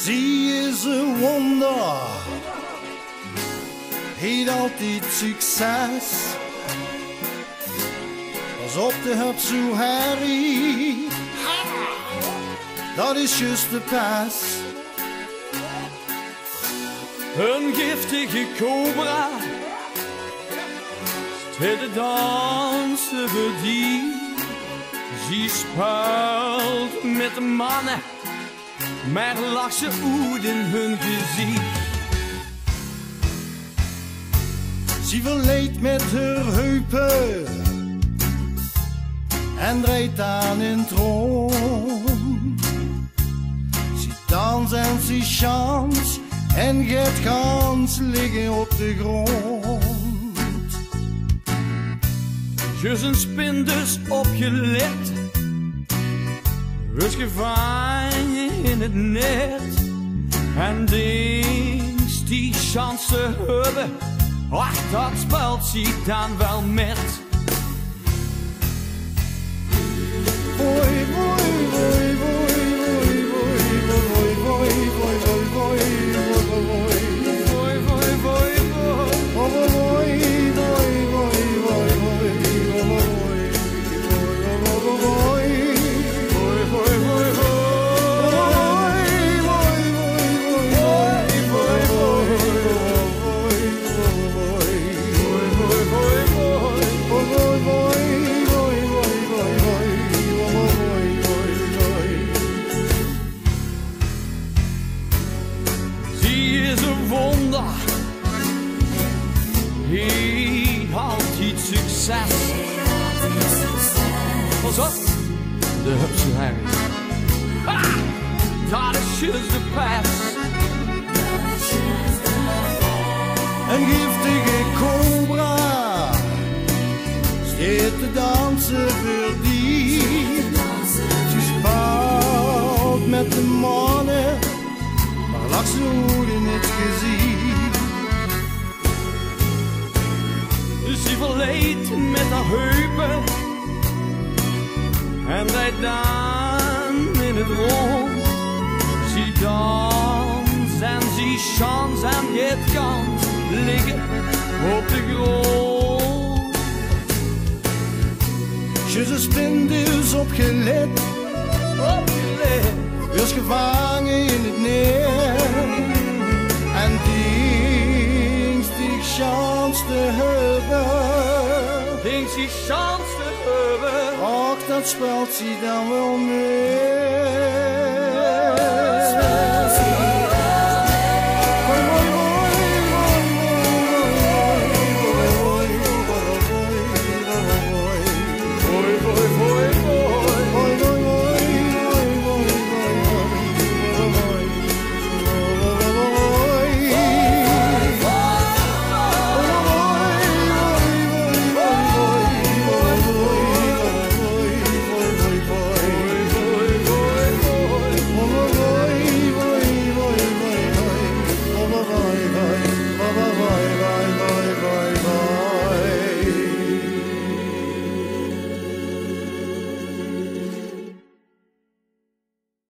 Zie is een wonder, heeft altijd succes. Pas op de hub zo Harry, dat is juist de pas. Een giftige cobra staat te dansen voor die. Ze speelt met de mannen, maar lacht ze uit in hun gezicht. Ze verleed met haar heupen en draait aan een trom. Ze dans en ze chant en gaat gans liggen op de grond. Je een spin dus opgelet, is gevangen in het net. En denkt die chance te hebben, ach dat speelt ze dan wel met. Boy, boy, boy, boy, boy, boy, boy, boy, boy, boy, Hij altijd succes. Pas op, de hupse Harry. Dat is juist de pas. Een giftige cobra staat te dansen voor die. Ze speelt met de mannen, maar lacht ze goed in het gezicht. Ze verleed met haar heupen en rijdt dan in het rond. Ze dans en ze chant en het kan liggen op de grond. Je spin dus opgelet, is gevangen in het net. En die chance te hebben, denkt ze chance te hebben, ach dat speelt ze dan wel mee.